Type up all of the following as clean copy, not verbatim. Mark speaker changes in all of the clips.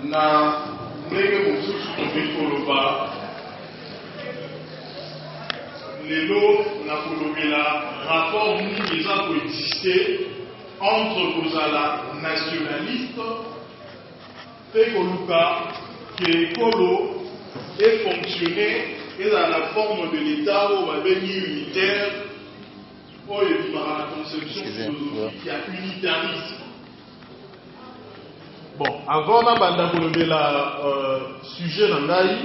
Speaker 1: na ndenge mosusu tokoki koloba lelo na kolobela rapport mingi eza koexiste entre kozala nationaliste mpe koluka ke ekolo efonctionne ezala na forme de l'état oyo babengi unitaire oyo ebimaka na conception philosophique ya unitarisme. Bon, avant nabanda kolobela sujet na ngai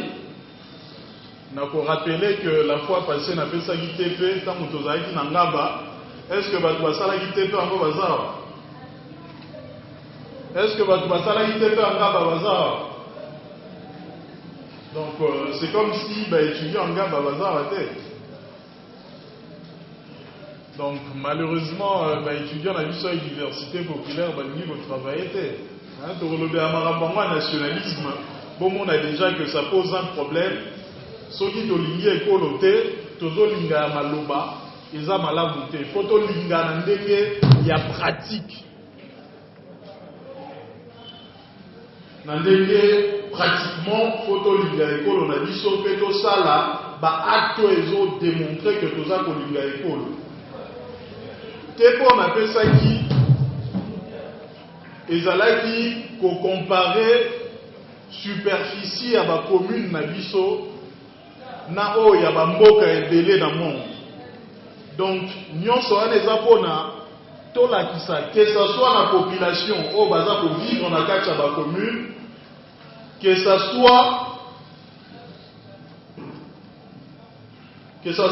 Speaker 1: na ko rappeler que la fois passée na pesaki tepe ntango tozalaki na ngaba, est-ce que bato basalaki tepe yango bazawa? Est-ce que bato basalaki tepe en ngaba bazawa? Donc c'est comme si étudier en ngaba bazawa te. Donc malheureusement étudiant na biso ya université populaire balingi kotravailler te. Le nationalisme, bon, on a déjà que ça pose un problème. Ce qui est lié à l'écoloté, tout ce qui est maloba, ils ont malabouté. Photo linga il y a pratique. Nandenge pratiquement photo linga école, on a dit sauf que tout ça là, acte ils ont démontré que tout ça qu'on linga école. Qu'est-ce qu'on appelle ça qui? Ezalaki ko comparer superficie à la commune na biso na o ya ba mboka ebele na monde. Donc nyonso wana eza pona tolakisa que ça soit la population o baza ko vivre na kati ya ba commune, que ça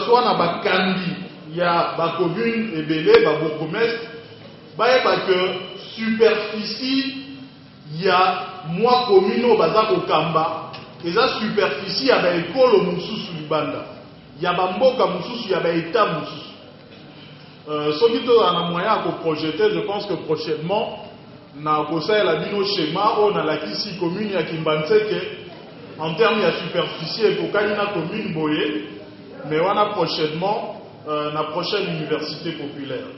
Speaker 1: soit na ba kandi ya ba commune ebele ba bourgmestre ba que superficie il y a moi commune au baza kokamba et ça superficie ya ba ekolo mususu libanda ya ba mboka mususu ya ba état mususu soki to na moyen ko projeter. Je pense que prochainement na kosa la bino schéma on a la kisi commune ya Kimbanseke en termes de superficie et kokani na commune boye mais wana prochainement na prochaine université populaire.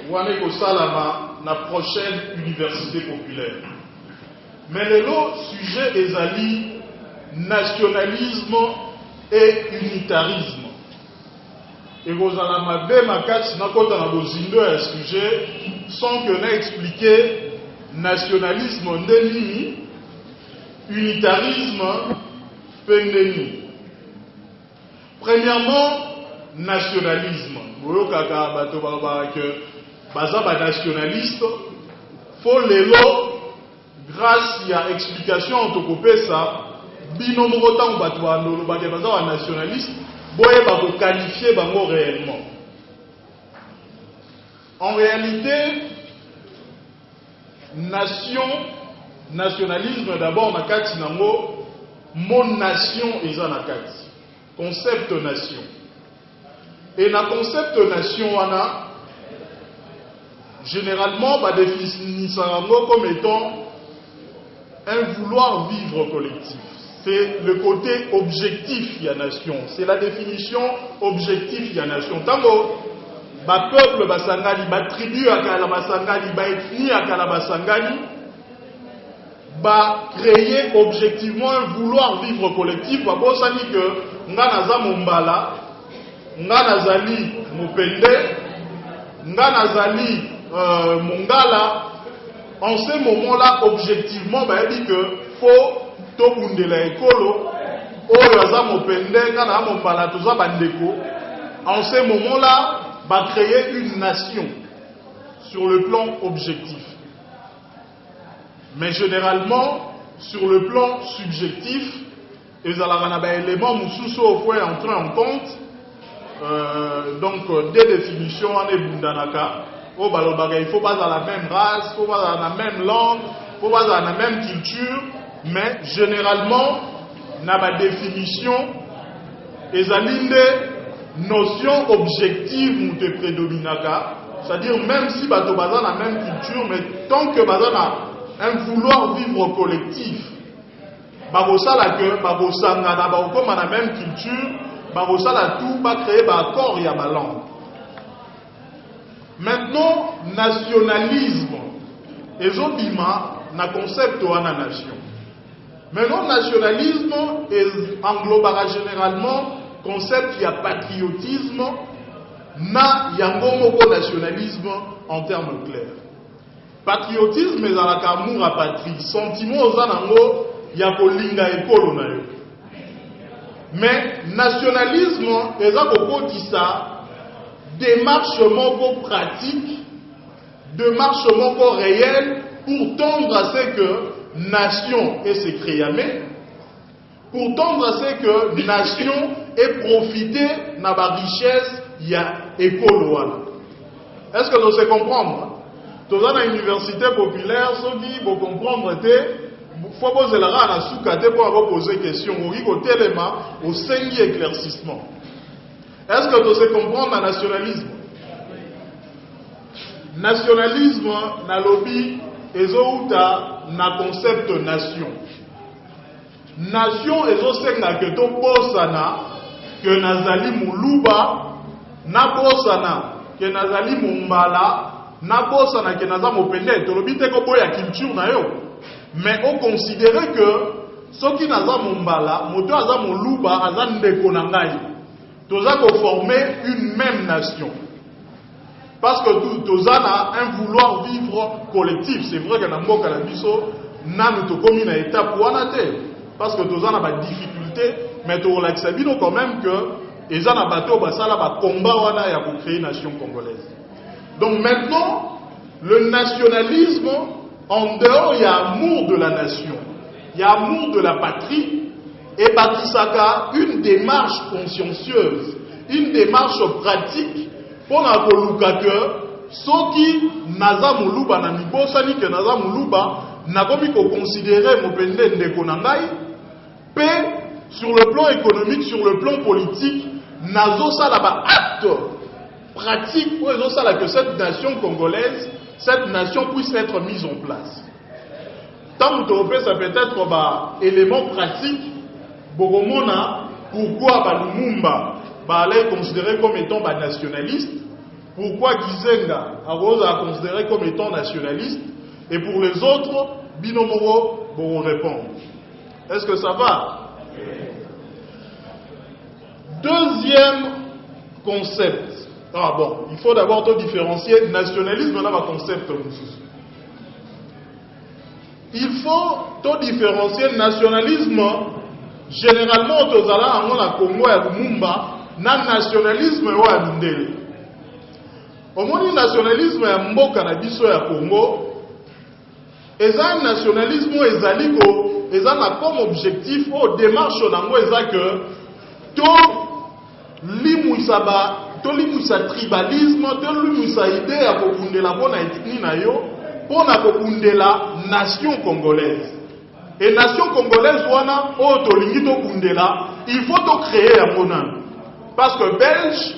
Speaker 1: Wane Kosalama, la prochaine université populaire. Mais le sujet est ali nationalisme et unitarisme. Et vous allez m'abbé ma carte n'a pas dans vos un sujet sans que n'ait expliqué nationalisme ndeni, unitarisme pendeni. Premièrement, nationalisme. Vous voyez que bazaba nationaliste, faut l'élo grâce à explication autocopé ça, binomoro tant batwa no bazaba nationaliste, boye ba ko qualifier bango réellement. En réalité, nationalisme d'abord na kati nango mon nation eza na kati. Concept nation. Et na concept nation wana généralement, définissant comme étant un vouloir vivre collectif. C'est le côté objectif de la nation. C'est la définition objective de la nation. Tango, peuple basangani, tribu akala basangani, ethnie akala basangani, créer objectivement un vouloir vivre collectif. Bon, ça dit que nganaza mombala, nganazali mopende, nganazali Mongala, en ce moment-là, objectivement, il dit que faut tout la écolo, en ce moment-là, va créer une nation sur le plan objectif. Mais généralement, sur le plan subjectif, ils ont des éléments qui entrer en compte, donc des définitions en ebundanaka. Il ne faut pas avoir la même race, il ne faut pas avoir la même langue, il ne faut pas avoir la même culture, mais généralement, dans ma définition, ils ont des notions objectives qui prédominent. C'est-à-dire, même si ils ont la même culture, mais tant que ils ont un vouloir vivre collectif, ils ont la même culture, tout va créer un accord et une langue. Maintenant, nationalisme. Ezobima na concept wana nation. Maintenant, nationalisme englobera généralement concept qui a patriotisme na yango moko nationalisme en termes clairs. Patriotisme ezalaka amour à patrie, sentiment oza nango ya kolinga ekolo na yo. Mais nationalisme eza kokotisa démarche moko pratique, démarche moko réelle pour tendre à ce que nation ait se créer, pour tendre à ce que nation ait profité de la richesse ya ekolo wana. Est-ce que vous savez comprendre? Dans la université populaire, ceux qui vont comprendre, il faut poser la rana à soukate pour poser des questions. Au téléma, au 5 éclaircissement. Est-ce que vous savez comprendre le nationalisme? Nationalisme, na lobby, ezouta na concept nation. Nation, ezosenga que to posana, que nazali muluba, na posana, que nazali mumbala, na posana, que nazali mopende, to lobby te ko boya culture na yo. Mais on considérait que ceux qui nazali mumbala, moto azali muluba, azali ndeko na ngai. Toza ko former une même nation. Parce que tous a un vouloir vivre collectif. C'est vrai que dans Mboka la biso, nous sommes comme une étape pour parce que tous a des difficultés, mais tu relaxes quand même que les gens bateau basala combat pour créer une nation congolaise. Donc maintenant, le nationalisme, en dehors, il y a amour de la nation, il y a amour de la patrie, et Batisaka, une démarche consciencieuse, une démarche pratique. Pour na koluka que soki naza muluba na mibosani que naza muluba na komi ko considérer mopende ndeko na ngai pe sur le plan économique, sur le plan politique nazo sala ba acte pratique pour nazo sala que cette nation congolaise, cette nation puisse être mise en place. Tant que ça peut être ba élément pratique bogomona pourquoi ba Lumumba est considéré comme étant nationaliste, pourquoi Gizenga est considéré comme étant nationaliste, et pour les autres, Binomoro vont répondre. Est-ce que ça va? Deuxième concept. Ah bon, il faut d'abord te différencier nationalisme dans le concept. Il faut te différencier nationalisme. Généralement, aux Ala, on a Congo et Lumumba. Na nationalisme wa mindele. Omoni nationalisme ya mboka na biso ya Congo. Eza nationalisme ezaliko, eza na comme objectif au démarche nango eza que to limwisa tribalisme, to limwisa idée ya kokundela bona ethnie na yo, pona kokundela nation congolaise. Et nation congolaise wana o to lingi to kundela, il faut to créer ya monana. Parce que Belge,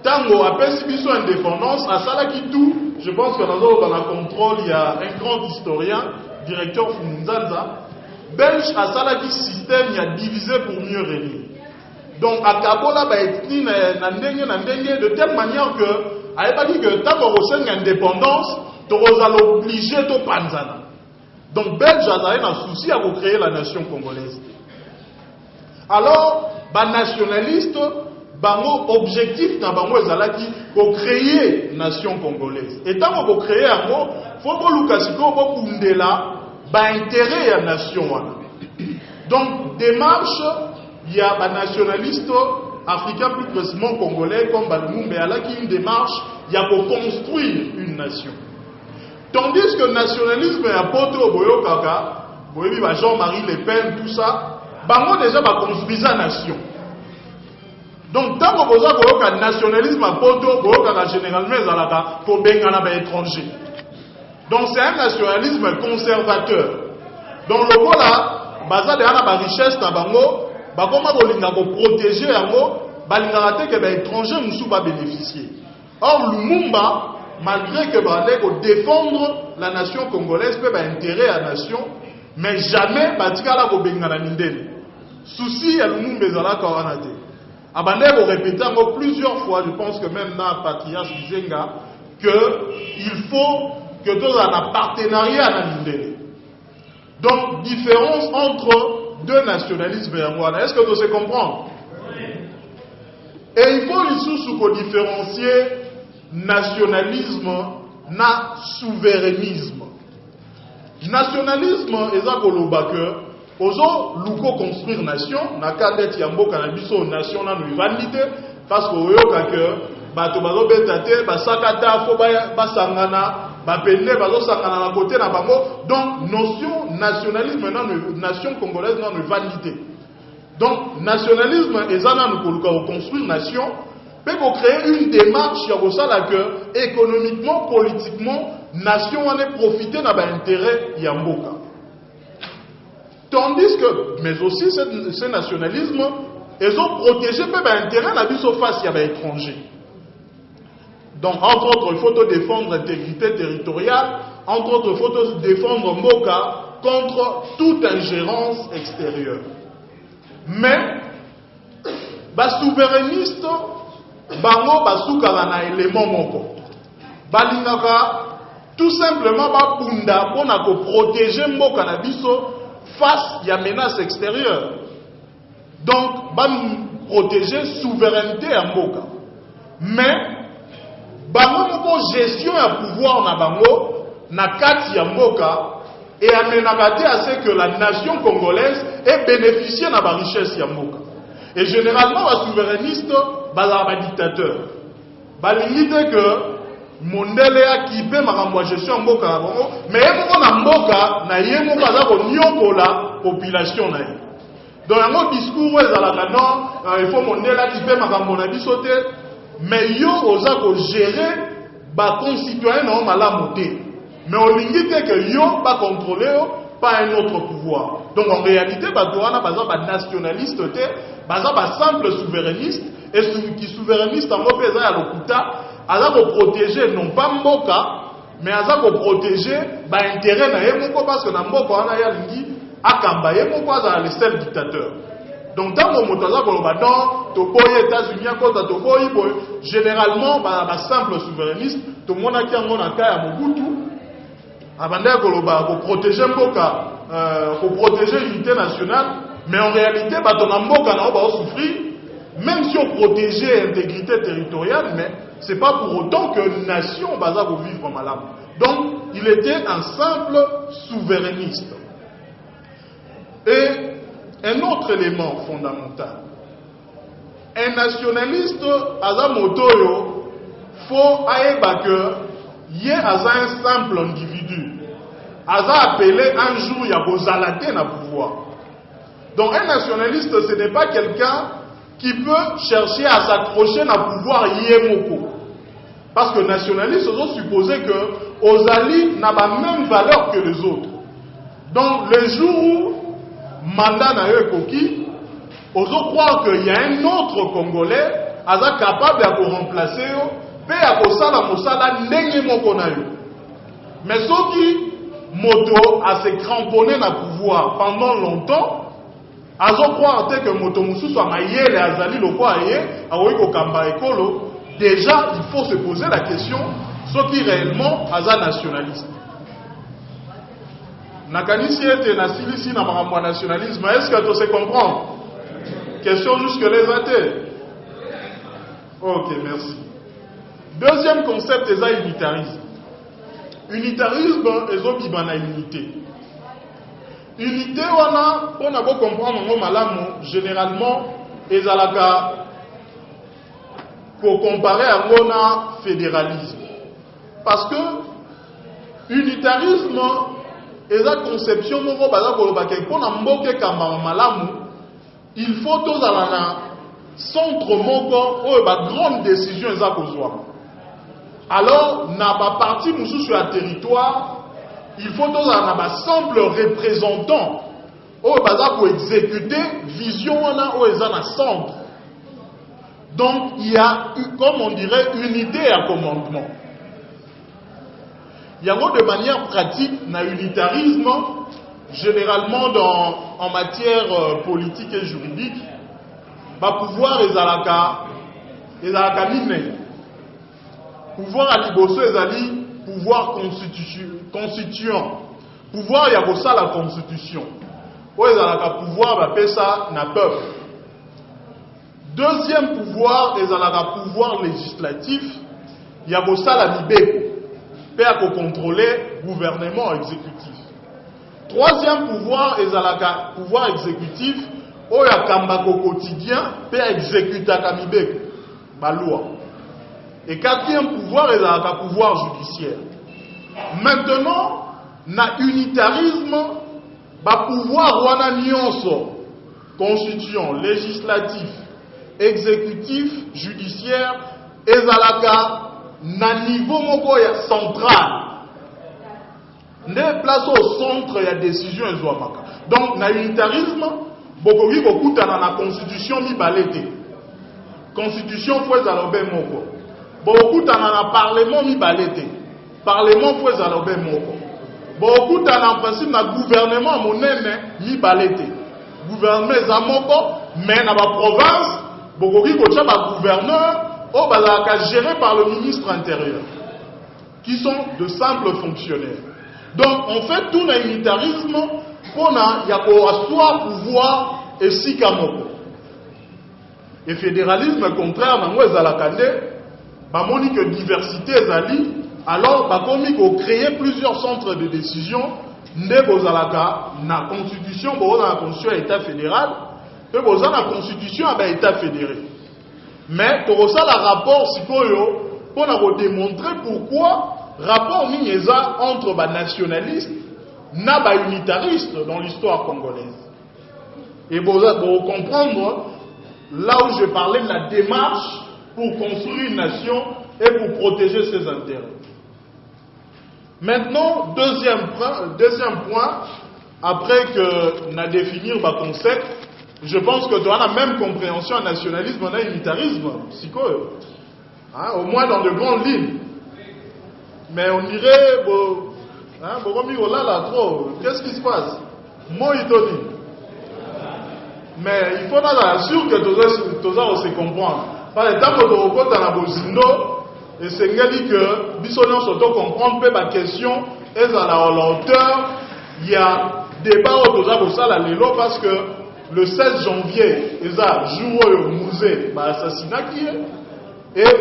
Speaker 1: tango après Sibiso indépendance, à Salakitou, je pense que dans la contrôle, il y a un grand historien, directeur Fumunzanza, Belge à Salaki système, il y a divisé pour mieux régner. Donc à Kabola, de telle manière que, elle pas dit que tango reçoit indépendance, tu vas l'obliger de panzana. Donc Belge a un souci à créer la nation congolaise. Alors, nationaliste, bango objectif na bango ezalaki ko créer nation congolaise. Et tant qu'on créer yango, faut ko lukasiko ko kundela ba intérêt ya nation wana. Donc démarche il y a ba nationaliste africain plus précisément congolais comme Lumumba alaki une démarche il y a pour construire une nation. Tandis que le nationalisme ya poto boyo kaka, boyebi ba Jean-Marie Le Pen tout ça, bango déjà ba construire la nation. Donc, tant que vous avez un nationalisme à poto, vous avez généralement pour les étrangers. Donc, c'est un nationalisme conservateur. Donc, le cas là, il y a une richesse, comment vous protéger que les étrangers ne sont pas bénéficiés. Or, Lumumba, malgré que défendre la nation congolaise, peut intérêt à la nation, mais jamais, il y a un souci à Lumumba, il Abandé vous répéter plusieurs fois, je pense que même dans Patriarche Gizenga, qu'il faut que tous aient un partenariat à l'indé. Donc, différence entre deux nationalismes. Est-ce que vous se comprenez? Et il faut les différencier nationalisme na souverainisme. Nationalisme est ça que ozo luko construire nation na kadet yamboka na biso nation na nuivandité parce que oyoka que bato bazo betate basakata fo ba sangana ba pende bazo sangana na côté na bango. Donc notion nationalisme na nation congolaise na nuivandité. Donc nationalisme est ça na nous construire nation pour créer une démarche que économiquement, politiquement, nation en est profité dans l'intérêt yamboka. Tandis que, mais aussi ce nationalisme, ils ont protégé l'intérêt de la face à l'étranger. Donc, entre autres, il faut défendre l'intégrité territoriale, entre autres, il faut défendre Mboka contre toute ingérence extérieure. Mais, les souverainistes, bango basukaka na élément moko balingaka tout simplement bapunda pona ko protéger mboka na biso face ya menace extérieure. Donc ba protéger souveraineté ya mboka. Mais bango moko gestion ya pouvoir na bango na kati ya mboka et amenaka te à ce que la nation congolaise ait bénéficié na ba richesse ya mboka. Et généralement les souverainistes bazala dictateur balingi te que mondele akipe makambo ya gestion mboka na bango mais ye moko na mboka na ye moko aza konyokola population na ye. Donc yango discours ezalaka non il faut mondele akipe makambo na biso te mais yo oza kogérer baconcitoyen na yo malamu te mais olingi te que yo bacontrôle yo pas un autre pouvoir. Donc en réalité bato wana baza banationaliste te baza basimple souverainiste. Et qui souverainiste en mot pesant à l'okuta, aza ko protéger non pas mboka, mais aza ko protéger ba intérêt na yemoko parce que na mboka wana ya lingi akamba yemoko aza le seul dictateur. Donc dans mon moto aza ko loba non, to boye États-Unis akota to boye généralement ba simple souverainiste, to mona ki yango na ka ya Mobutu, abanda ko loba ko protéger mboka, ko protéger l'unité nationale, mais en réalité ba to na mboka na ba souffrir. Même si on protégeait l'intégrité territoriale, mais ce n'est pas pour autant que la nation va vivre malade. Donc, il était un simple souverainiste. Et un autre élément fondamental. Un nationaliste, Aza Motoyo, faut que il y ait un simple individu. Aza appelé un jour, il y a vos alatés dans le pouvoir. Donc, un nationaliste, ce n'est pas quelqu'un qui peut chercher à s'accrocher à pouvoir yemoko. Parce que nationalistes ont supposé que Ozali n'a pas la même valeur que les autres. Donc le jour où mandat n'a eu coquille, on croire qu'il y a un autre Congolais qui est capable de remplacer et de faire mais ceux qui moto a se cramponné dans le pouvoir pendant longtemps, azo croire que moto mususu amayele azali lokwa ye aoyi kokamba ekolo. Déjà il faut se poser la question ce qui réellement aza nationaliste. Nakanisi ete nasilisi na makambo nationalisme, est-ce que tu se comprends? Question jusque les athées. Ok, merci. Deuxième concept est unitarisme. Unitarisme est na unité. Unité wana on a beau comprendre ngo malamu généralement ezalaka pour comparer à ngona fédéralisme parce que unitarisme est la conception moko baza koloba ke pona mboke kamba malamu il faut tozalana centre moko oyo ba grande décision eza kozwa. Alors na ba parti mususu ya territoire il faut tous un simple représentant pour exécuter vision au centre. Donc il y a, comme on dirait, unité à commandement. Il y a de manière pratique un unitarisme, généralement en matière politique et juridique, va pouvoir les alaka mine. pouvoir à liboso ezali pouvoir constituant. Pouvoir ya kosa la constitution. Oyo ezalaka pouvoir bapesa na peuple. Deuxième pouvoir ezalaka pouvoir législatif ya kosa la mibeko pe ya contrôler gouvernement exécutif. Troisième pouvoir ezalaka pouvoir exécutif oyo akambaka au quotidien pe exécutaka mibeko ba loi. Et quatrième pouvoir ezalaka pouvoir judiciaire. Maintenant na unitarisme ba pouvoir wana nyonso constituant, législatif, exécutif, judiciaire ezalaka na niveau moko ya central. Ne place au centre ya décision ezwamaka. Donc na unitarisme bokoki kokutana na constitution mibale te. Constitution faut ezalobe moko. Bokutana na parlement mibale te. Parlement faut ezalobe moko. Bokutana en principe na gouvernement monene mibale te. Gouvernement eza moko mais na ba province bokoki kotia ba gouverneur o bazalaka géré par le ministre intérieur qui sont de simples fonctionnaires. Donc on fait tout na unitarisme pona ya ko asseoir pouvoir esika moko. Et fédéralisme contraire nango ezalaka nde bamoni que diversité ezali alors bakomi ko créer plusieurs centres de décision nde bozalaka na constitution bozala na constitution ya état fédéral pe bozala na constitution ya ba état fédéré. Mais pour ça la rapport sikoyo pona ko démontrer pourquoi rapport nini eza entre ba nationalistes na ba unitaristes dans l'histoire congolaise. Et pour comprendre là où je parlais de la démarche pour construire une nation et pour protéger ses intérêts. Maintenant, deuxième point, après que nous avons défini le concept, je pense que tu as la même compréhension en nationalisme, on a unitarisme, hein, au moins dans de grandes lignes. Mais on dirait, qu'est-ce qui se passe? Moi, il te dit. Mais il faut être sûr que tout ça se comprend. Par exemple, tu as un et c'est que Bissonion surtout comprendre peu ma question est à la hauteur. Il y a débat au ça la lélo parce que le 16 janvier, il y a jour au musée assassinat qui est et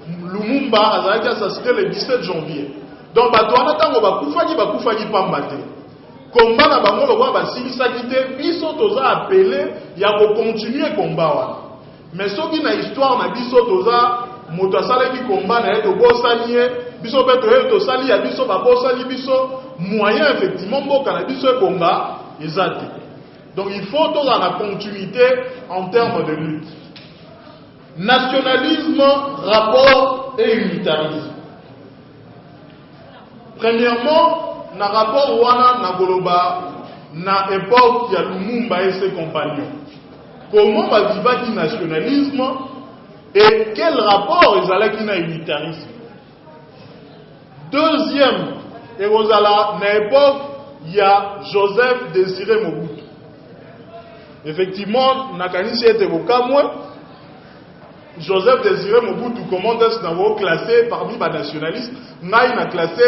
Speaker 1: Lumumba a été assassiné le 17 janvier. Donc batouana tango bakufaki pambate. Combat na bango lo ba silisaki te biso toza appelé ya ko continuer combat wana. Mais soki na histoire na biso toza moto asalaki combat na yeto bosani ye biso pe to sali ya biso ba bosani biso moyen effectivement mboka na biso ekonga ezate. Donc il faut toza na continuité en termes de lutte. Nationalisme, rapport et unitarisme. Premièrement, na rapport wana na goloba na époque ya Lumumba et ses compagnons. Comment va vivre le nationalisme et quel rapport ils allaient na unitarisme? Deuxième, et vous allez na époque il y a Joseph Désiré Mobutu. Effectivement, na kanisi était bokamwe. Joseph Désiré Mobutu, comment est-ce que vous classé parmi les nationalistes? N'a pas classé,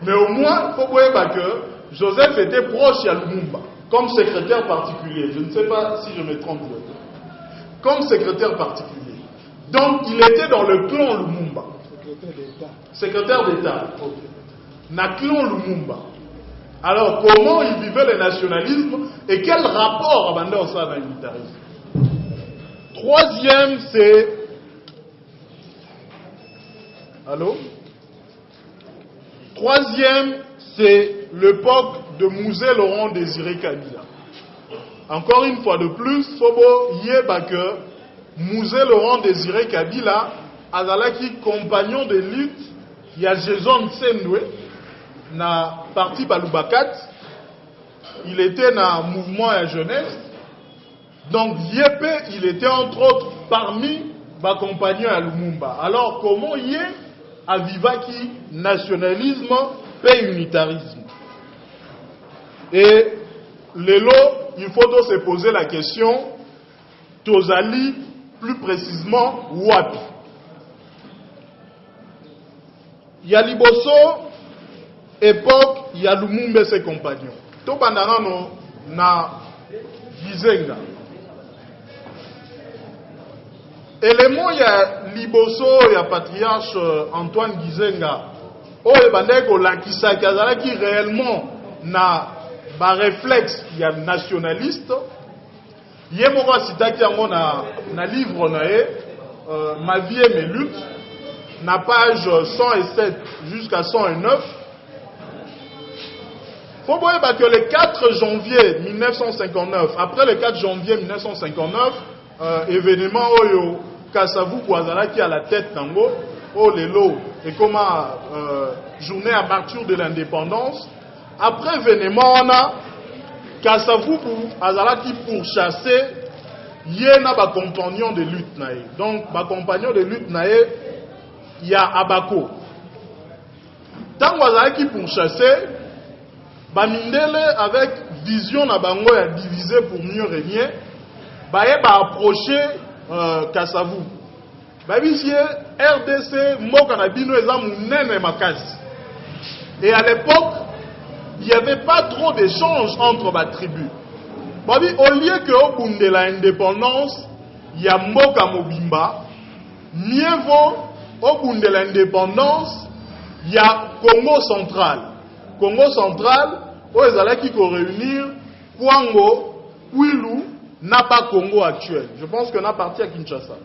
Speaker 1: mais au moins, il faut voir que Joseph était proche à Lumumba, comme secrétaire particulier. Je ne sais pas si je me trompe. Comme secrétaire particulier. Donc, il était dans le clan Lumumba. Secrétaire d'État. Okay. Na clan Lumumba. Alors, comment il vivait le nationalisme et quel rapport avant ça avec l'unitarisme? Troisième, c'est... Allô? Troisième, c'est l'époque de Mouzé Laurent Désiré Kabila. Encore une fois de plus, Fobo Yeba que Mouzé Laurent Désiré Kabila azalaki compagnon de lutte, il y a Jason Tsendwe, na parti Balubakat, il était dans le mouvement à jeunesse. Donc Yépé, il était entre autres parmi les compagnons à Lumumba. Alors comment Yé a vivaki nationalisme et unitarisme? Et l'élo, il faut se poser la question, Tozali plus précisément Wapi. Il y a Liboso, époque, il y a Lumumba et ses compagnons. Tout bandana na Gizenga. Élément, il y a Liboso, il y a patriarche Antoine Gizenga. Oh, et bandeko lakisa qui réellement na ba réflexe, il y a nationaliste. Il y a mon citaki na livre Ma vie et mes luttes, na page 107 jusqu'à 109. Il faut voir que le 4 janvier 1959, après le 4 janvier 1959, événement Oyo Kasavu Kouazalaki à la tête Tango, au Lelo, et comme journée à partir de l'indépendance. Après événement, on a Kasavu Kouazalaki pour chasser, il y a un compagnon de lutte. Donc, un compagnon de lutte, il y a Abako. Tant Kouazalaki pour chasser, Bamindele avec vision na bango ya diviser pour mieux régner, ba approcher Kasavu. Ba bisie RDC moka na bino eza munene makasi. Et à l'époque, il n'y avait pas trop d'échanges entre les tribus. Babi au lieu que au bout de l'indépendance, il y a Mboka Mobimba, mieux vaut au bout de l'indépendance, il y a Congo central. Congo central, où ils allaient qui réunir Kwango, Kwilu, n'a pas Congo actuel. Je pense qu'on a parti à Kinshasa.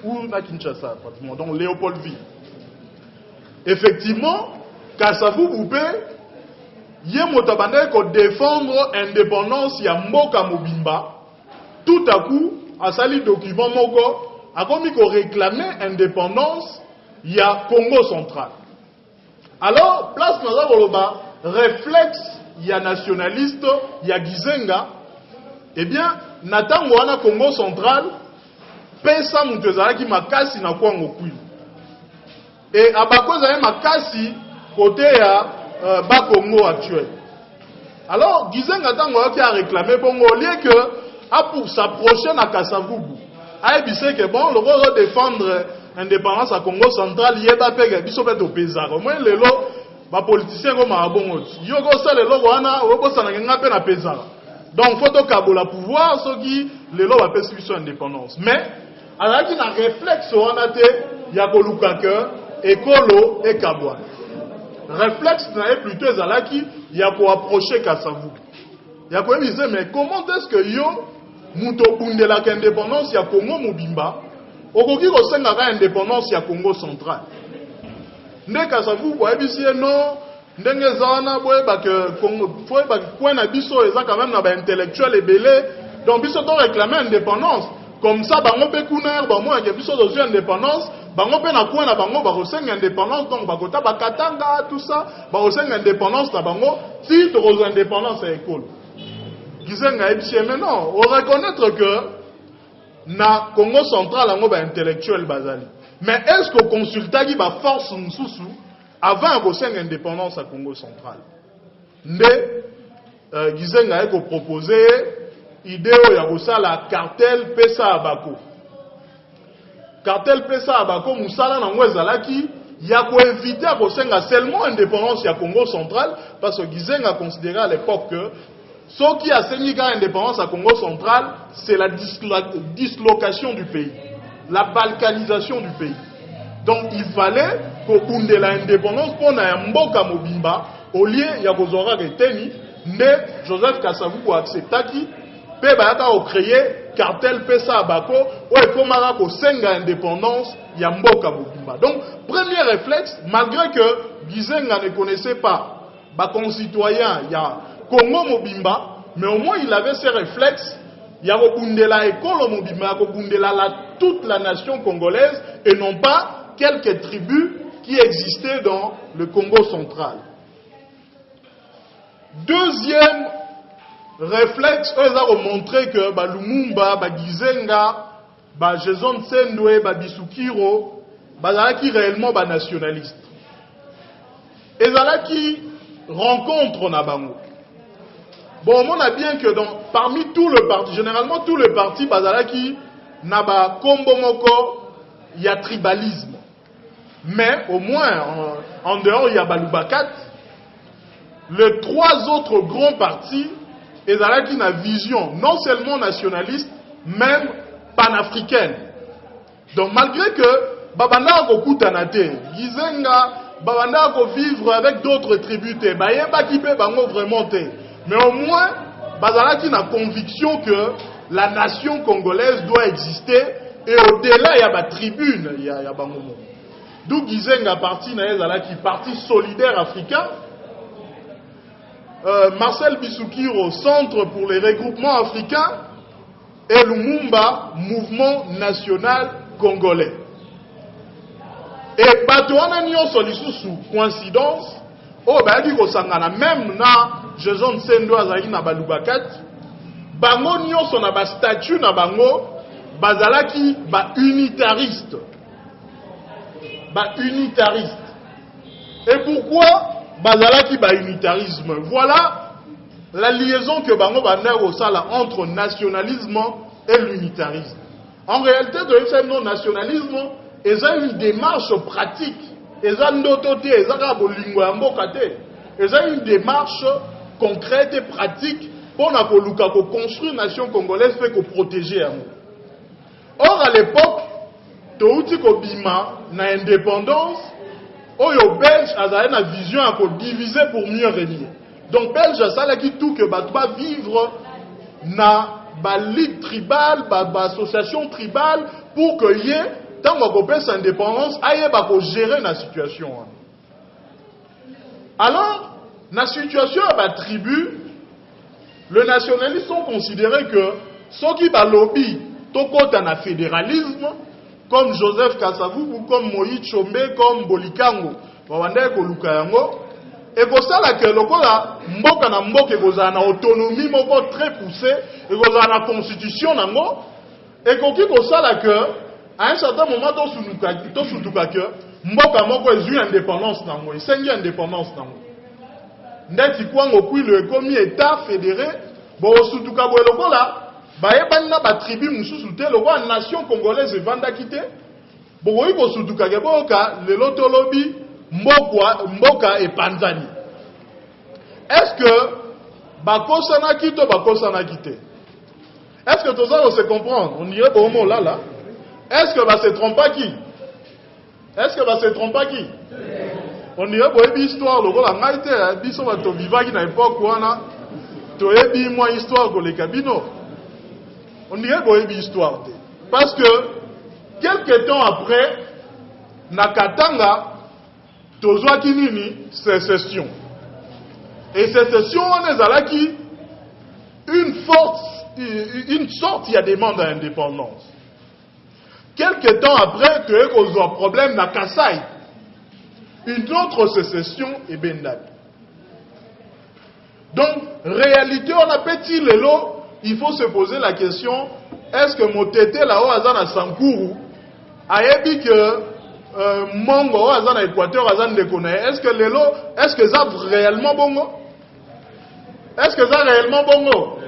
Speaker 1: Ou à Kinshasa, pratiquement. Donc Léopoldville. Effectivement, Kasavu Boubé, il y a motabane qui défendre l'indépendance, il y a Mboka Mobimba. Tout à coup, à sali document Moko, a comme il réclamait l'indépendance, il y a Congo central. Alors, place Naza Goloba, réflexe, il y a nationaliste, il y a Gizenga, eh bien, Nathan Wana Congo central, pesa Moutezalaki Makasi na Kwango Kwilu. Et Abako Zaye Makasi, côté ya Bas Congo actuel. Alors, Gizenga Tango qui a réclamé Bongo, au lieu que, pour s'approcher à Kasavubu, a dit que bon, le rôle de défendre l'indépendance à Congo central, il y a pas pega, il y a au Pézard. Au moins, les lots, les politiciens comme à bon, il y a aussi les lots, il y a un Pézard. Donc, il faut que le pouvoir, ceux qui, les lots, appellent sur l'indépendance. Mais, alors qu'il y a un réflexe, il y a Kolukake, Ekolo et Kabouane. Réflexe, plutôt, il y a pour approcher Kasavu. Il y a pour dire, mais comment est-ce que yo, Mouto Bundela indépendance, il y a Congo Mobimba, Okoki Kosenga indépendance, il y a Congo central. Ndé Kasavu, vous voyez ici, non, ndenge zana, vous voyez, que Congo, vous voyez, que na biso, ils ont quand même un intellectuel et belé, donc biso doit réclamer indépendance. Comme ça, bango pe kuner, bango a biso dossier indépendance, bango pe na kuena bango ba resenga indépendance, donc bakota bakatanga tout ça, ba resenga indépendance na bango, si to rezo indépendance à école. Gizenga ebisi mais non, on reconnaître que na Congo central bango ba intellectuel bazali. Mais est-ce que consulta qui ba force nsusu avant resenga indépendance à Congo central? Ndé Gizenga eko proposer idée ya kosala cartel pesa abako. Cartel pesa abako musala na ngwezalaki ya ko éviter kosenga seulement indépendance ya Congo central parce que Gizenga considérait à l'époque que ce qui a saigné indépendance à Congo central, c'est la dislocation du pays, la balkanisation du pays. Donc il fallait qu'on ait l'indépendance pour na mboka mobimba au lieu ya kozora reteni mais Joseph Kasavubu acceptaki pe bayaka o créer cartel pesa abako ou ekomaka ko senga indépendance ya mboka mobimba. Donc premier réflexe, malgré que Gizenga ne connaissait pas ba concitoyens ya Congo mobimba, mais au moins il avait ses réflexes, ya ko bundela ekolo mobimba, ko bundela toute la nation congolaise et non pas quelques tribus qui existaient dans le Congo central. Deuxième réflexe, eux ont montré que Lumumba, Gizenga, Jason Tsendwe, Bisukiro, qui réellement nationaliste. Et qui rencontre Nabango. Bon, on a bien que parmi tous les partis, généralement tous les partis, qui Naba Kombo Moko, il y a tribalisme. Mais au moins, en dehors, il y a Balubakat. Les trois autres grands partis, ils ont une vision non seulement nationaliste, même panafricaine. Donc malgré que Babanda ko Tanate, Gizenga, Babanda ko vivre avec d'autres tribus, Bayeba qui peut vraiment. Mais au moins, Bazalaki a conviction que la nation congolaise doit exister et au-delà, il y a ma tribune, il y a Bangomo. D'où Gizenga parti, parti solidaire africain. Marcel Bissoukiro, Centre pour les regroupements africains, et Lumumba, Mouvement national congolais. Et Batouana Nyonso Lisusu, coïncidence, oh, bah, dit qu'on s'en a même na, Jason Sendo Azaï na Balubakat, Bango Nyonso na ba statut na Bango, Bazalaki, ba unitariste. Ba unitariste. Et pourquoi Bazalaki ba unitarisme? Voilà la liaison que Bango Bander au sala entre nationalisme et l'unitarisme. En réalité, de ce non-nationalisme, ils ont une démarche pratique. Ils ont une démarche concrète et pratique pour construire une nation congolaise fait que protéger. Or, à l'époque, Touti Kobima na indépendance, Oyo Belge a une vision à diviser pour mieux régner. Donc, Belge a dit tout que Batba vivre na ba ligue tribale, ba association tribale pour que y ait tant qu'on peut sa indépendance, aille ba ko gérer la situation. Alors, la situation à ba tribu, les nationalistes ont considéré que ceux qui ba lobby to kota na fédéralisme comme Joseph Kasavubu, comme Moïse Chombe, comme Bolikango, Wawande ko lukayango. Et pour ça, que lokola mboka na mboka kozala na autonomie moko très poussée, et kozala na constitution nango, et koki kosala que à un certain moment to sutuka que mboka moko ezui indépendance nango, esengi indépendance nango. Ndeti kwango kui le komi état fédéré, bo sutuka bo lokola bayebani na ba tribu mususu te lokola nation congolaise evanda kite, bo ko sutuka ke boka le lotolobi Mboka et Panzani. Est-ce que Bakosana Kito, Bakosana Kite? Est-ce que tout ça on se comprend? On irait au mot là. Est-ce que va se tromper qui? Est-ce que va se tromper qui? On irait pour une histoire, le rôle a été, biso va te vivre qui n'a époque où on a, tu as dit moi histoire pour les cabinets. On irait pour une histoire. Parce que, quelques temps après, Nakatanga, Tozwa Kinini, sécession. Et sécession, on est à qui une sorte, il y a des demandes d'indépendance. Quelques temps après, tu as causé un problème dans Kassai. Une autre sécession est Bendad. Donc, réalité, on a petit lelo, il faut se poser la question, est-ce que Motete là-haut, Azana Sankourou, a dit que Mongo, Azan Équateur, Azan Dekone. Est-ce que ça réellement bongo? Est-ce que ça réellement bongo?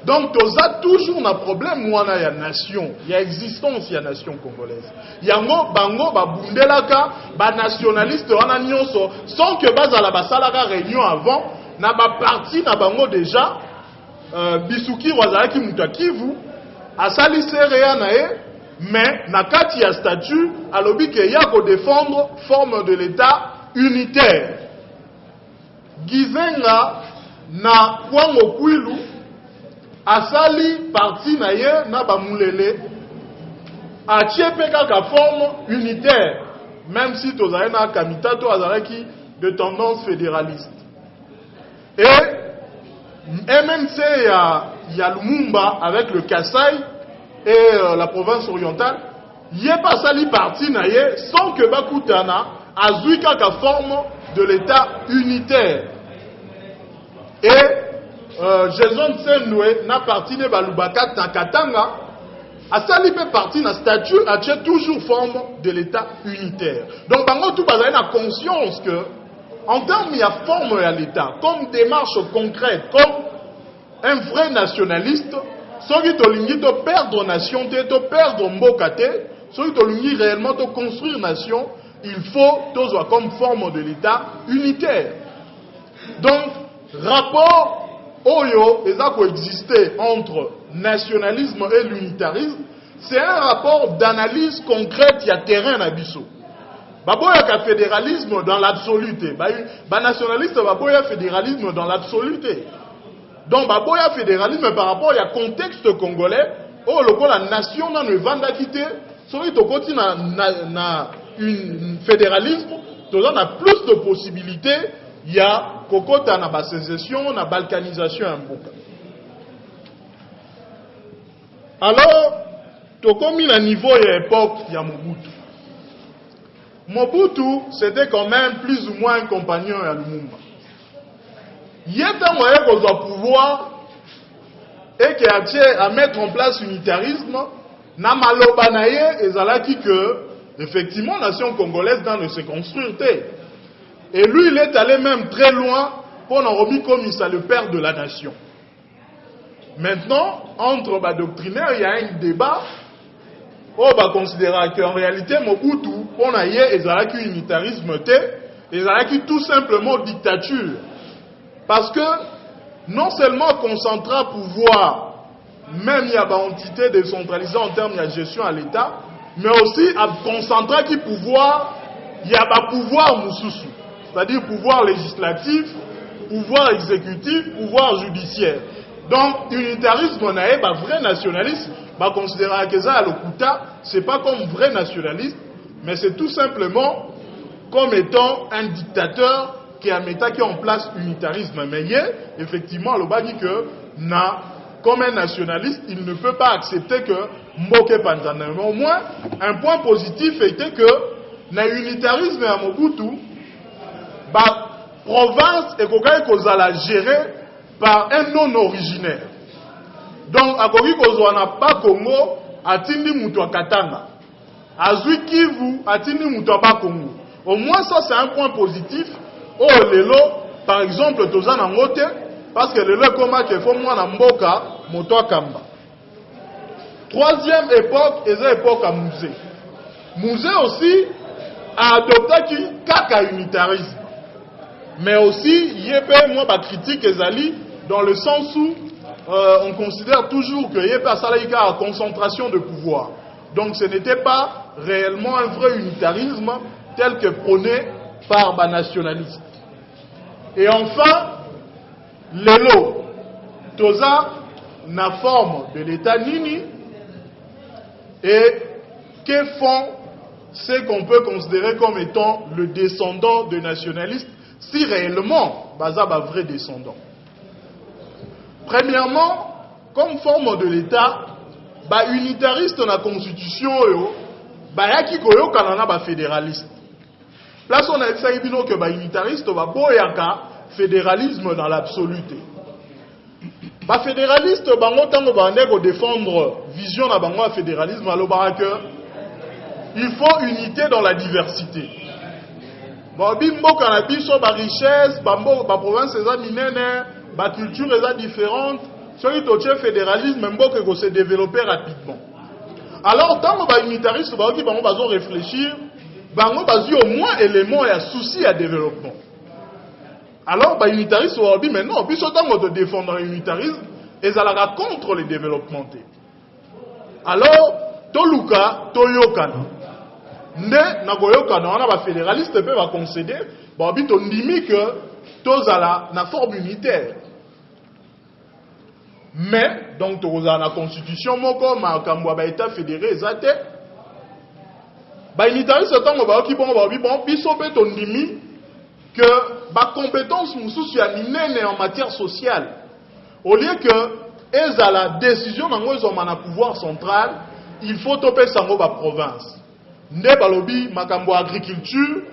Speaker 1: Donc, tu as toujours un problème où il y a nation, il y a existence, il y a nation congolaise. Il y a un bango, bundelaka, nationaliste, on a nyonso, sans que bazala basalaka réunion avant, na ba parti na bango déjà, Bisuki Wazalaki Mutakivu, a salissé rien nae. Mais, nakati ya statut, alobi ke ya ko défendre forme de l'État unitaire. Gizenga na Kwango Kwilu asali parti na ye na bamulele a tiepe kaka forme unitaire, même si tozali na kamitato azalaki de tendance fédéraliste. Et MNC ya Lumumba avec le Kassai et la province orientale, y est pas sali parti na ye sans que Bakutana azui kaka forme de l'État unitaire. Et Jason Sendwe na parti de Balubakat na Katanga a sali pe parti na statut a toujours forme de l'État unitaire. Donc bango tout bazali na conscience que en termes il y a forme à l'État comme démarche concrète, comme un vrai nationaliste. Soki tolingi to perdre nation te, to perdre mboka te, soki tolingi réellement to construire nation, il faut toujours comme forme de l'État unitaire. Donc, rapport Oyo, et ça coexister entre nationalisme et l'unitarisme, c'est un rapport d'analyse concrète, il y a terrain à Bissau. Baboya ka fédéralisme dans l'absoluté. Ba nationaliste baboya fédéralisme dans l'absoluté. Donc baboya fédéralisme par rapport à contexte congolais, oh le la nation n'a ne vanda quitter, celui to koti na une fédéralisme, to a plus de possibilités, il y a kokota na ba sécession, na balkanisation un peu. Alors, to comme il a niveau et époque, il y a Mobutu. Mobutu, c'était quand même plus ou moins un compagnon à Lumumba. Il y a un moyen qu'on doit pouvoir et qui a à mettre en place l'unitarisme, na maloba na ye ezalaki que effectivement la nation congolaise dans de se construire. Et lui, il est allé même très loin pour en remettre comme il le père de la nation. Maintenant, entre les doctrinaires, il y a un débat. On va considérer qu'en réalité, Mobutu, on a eu unitarisme, et tout simplement dictature. Parce que non seulement concentrer pouvoir, même il y a une entité décentralisée en termes de gestion à l'État, mais aussi à concentrer qui pouvoir, il y a un pouvoir moussoussou, c'est-à-dire pouvoir législatif, pouvoir exécutif, pouvoir judiciaire. Donc, unitarisme, on a un vrai nationaliste, va considérer que ça, c'est pas comme vrai nationaliste, mais c'est tout simplement comme étant un dictateur qui a mis en place l'unitarisme. Mais effectivement, le bas dit que, comme un nationaliste, il ne peut pas accepter que Mboke Panzana. Mais au moins, un point positif était que, dans l'unitarisme à Mobutu, la province est qu'on gérée par un non-originaire. Donc, à Kogi Kozwana pas Congo, atindi Moutoua Katanga. À Zui Kivu, atindi Moutoua pas Congo. Au moins, ça, c'est un point positif. Oh, Lelo, par exemple, Tozana Ngote, parce que Lelo, comme il faut moi, Mboka, Moutoua Kamba. Troisième époque, c'est l'époque à Mouzé. Mouzé aussi a adopté Kaka unitarisme. Mais aussi, il y a moi, ma critique, Ezali, dans le sens où on considère toujours qu'il y a une concentration de pouvoir. Donc ce n'était pas réellement un vrai unitarisme tel que prôné par les nationalistes. Et enfin, Lelo, Toza n'a forme de l'État Nini et que font ce qu'on peut considérer comme étant le descendant de nationalistes si réellement Bazab a vrai descendant. Premièrement, comme forme de l'État, unitariste dans la constitution, yaki koyo kanana ba fédéraliste. Place on a fait que unitariste va boyaka fédéralisme dans l'absoluté. Fédéraliste bango tango bande ko défendre vision na bango fédéralisme alo baraka il faut unité dans la diversité. Bimbo kana biso ba richesse, bambo ba province eza minene. La culture est différente. Si on est fédéralisme, même si on se développer rapidement. Alors, tant que les unitaristes vont réfléchir, ils vont au moins éléments et soucis à développement. Alors, les unitaristes vont dire, mais non, puisque tant que défendre l'unitarisme, ils sont contre le développement. Alors, Toluka, Toyokana. Ne, Nagoyokana, on a les fédéralistes qui peuvent concéder, on dit que tous à la forme unitaire. Mais, donc, dans la constitution, comme un État fédéré, unitaristes que la compétence en matière sociale, au lieu que la décision dans pouvoir central, il faut topper sango ba province. Ne balobi makambo agriculture,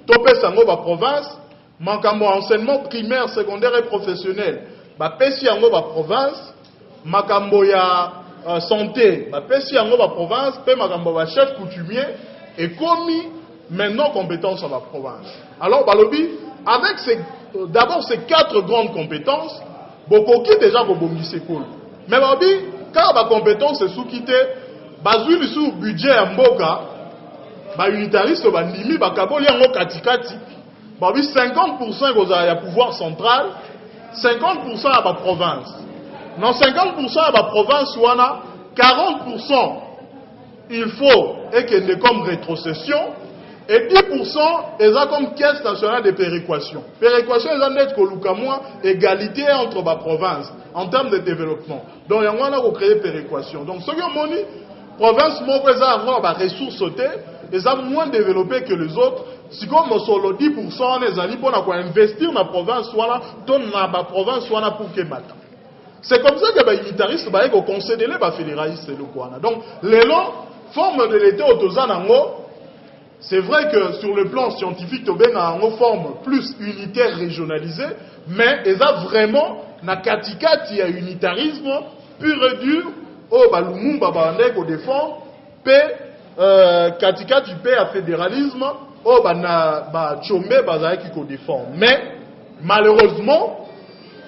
Speaker 1: topper sango ba province. Makambo enseignement primaire, secondaire et professionnel. Pesi yango ba province, makambo ya santé, pesi yango ba province, pe makambo ba chef coutumier et commis maintenant compétences à la province. Alors balobi avec d'abord ces 4 grandes compétences, bokoki déjà bobongisi ekolo. Mais balobi car ba compétence sous quitté bazui sous budget ya mboka ba unitariste ba ndimi ba kaboli yango katikati ba 50% kozala ya pouvoir central 50% à la province. Dans 50% à la province, 40% il faut et qu'il y ait comme rétrocession et 10% est comme caisse nationale de péréquation. Péréquation est en égalité entre la province en termes de développement. Donc il y a créé péréquation. Donc ce qui est moni, province a des ressources ils ont moins développées que les autres. Si comme solo 10% les alliés pour investir dans la province soit dans la province soit pour que matin. C'est comme ça que les militaristes vont concéder les fédéralistes et le Kwana. Donc les longs formes de l'État autosanango, c'est vrai que sur le plan scientifique tu as une forme plus unitaire régionalisée, mais ils ont vraiment na katikati ya unitarisme pur et dur au balumumba bande ko défend pe katikati pe à fédéralisme oh ba chombe bazaki ko défend. Mais malheureusement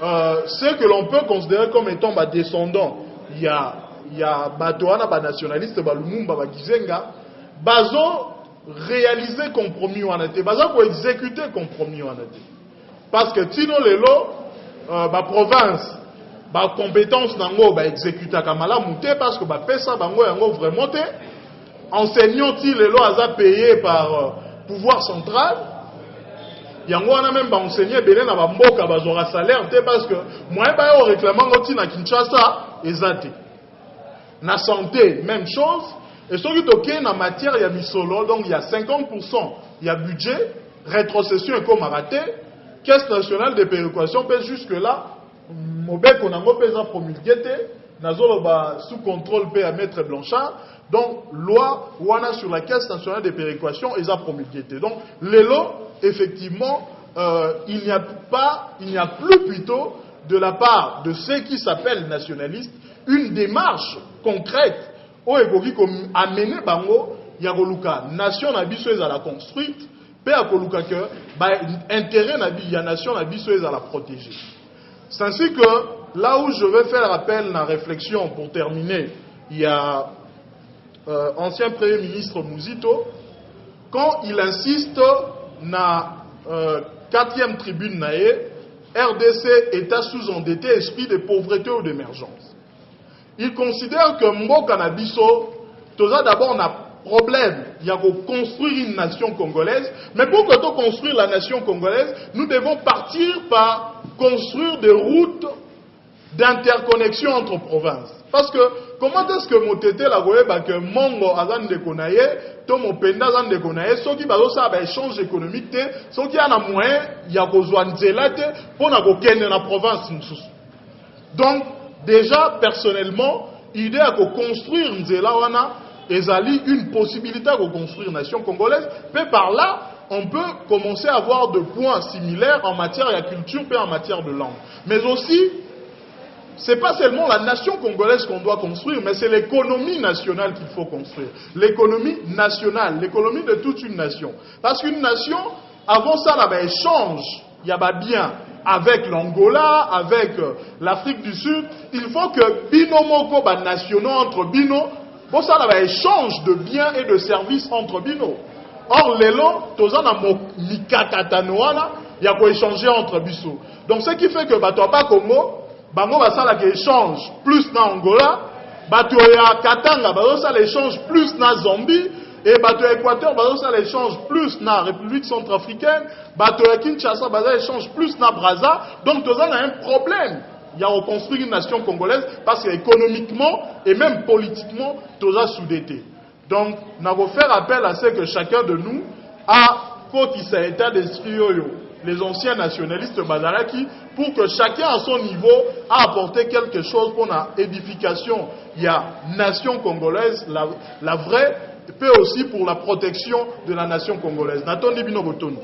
Speaker 1: ce que l'on peut considérer comme étant descendant il y a batoana ba nationaliste ba lumumba ba gizenga bazo réaliser compromis wana te bazo ko exécuter compromis wana te parce que tino lelo ba province ba compétence nango ba exécuter kamala muté parce que ba pesa bango yango vraiment te enseignant il lelo aza payé par pouvoir central. Yango wana même ba enseigner belé na ba mboka bazora salaire te parce que moi ba yo réclamant ngoti na Kinshasa ezate. Na santé même chose et ce qui toqué na matière ya misolo donc il y a 50% il y a budget rétrocession et comme raté caisse nationale de péréquation peut jusque là mobek on ngo pesa promulgué te nazolo ba sous contrôle pe à maître Blanchard. Donc, loi wana sur la caisse nationale de péréquation ils ont promulgué. Donc, les lots, effectivement, il n'y a plus plutôt de la part de ceux qui s'appellent nationalistes une démarche concrète où il faut amener bango yagoluka nation nabiso à la construite, pe akoluka que intérêt nabi ya nation nabiso à la protéger. C'est ainsi que là où je vais faire appel à la réflexion pour terminer, il y a ancien Premier ministre Mouzito, quand il insiste na 4e tribune nae, RDC État sous-endetté, esprit de pauvreté ou d'émergence. Il considère que Mboka na biso, toza d'abord na problème, il y a qu'on construire une nation congolaise, mais pour que tu construire la nation congolaise, nous devons partir par construire des routes d'interconnexion entre provinces. Parce que, comment est-ce que Motete la voyait que Mongo azan de Konaye, Tomo Penda azan de Konaye, ceux qui basent ça échange économique, ceux qui en a moyen, il y a besoin de zélate pour n'a qu'aucune la province. Donc, déjà, personnellement, l'idée à construire Nzelawana, ezali une possibilité de construire une nation congolaise, mais par là, on peut commencer à avoir des points similaires en matière de culture et en matière de langue. Mais aussi, ce n'est pas seulement la nation congolaise qu'on doit construire, mais c'est l'économie nationale qu'il faut construire. L'économie nationale, l'économie de toute une nation. Parce qu'une nation, avant ça, il y a un échange, il y a bien avec l'Angola, avec l'Afrique du Sud. Il faut que bino moko ba nationaux entre bino, pour ça, il y a un échange de biens et de services entre bino. Or, les lots, tozan na mikakatanoana, il y a quoi échanger entre biso. Donc, ce qui fait que Batoaba Congo, bango basala ke échange plus na Angola, bato ya Katanga basala échange plus na Zambie et bato ya Équateur basala échange plus na République centrafricaine, bato ya Kinshasa basala échange plus na Brazza. Donc toza na un problème. Il y a reconstruire une nation congolaise parce qu'économiquement et même politiquement toza sous-doté. Donc n'a va faire appel à ce que chacun de nous a faut qu'il s'ait état d'esprit les anciens nationalistes Bazalaki, pour que chacun à son niveau a apporté quelque chose pour la édification. Il y a nation congolaise, la vraie, peut aussi pour la protection de la nation congolaise. Nathan Dibino Botono.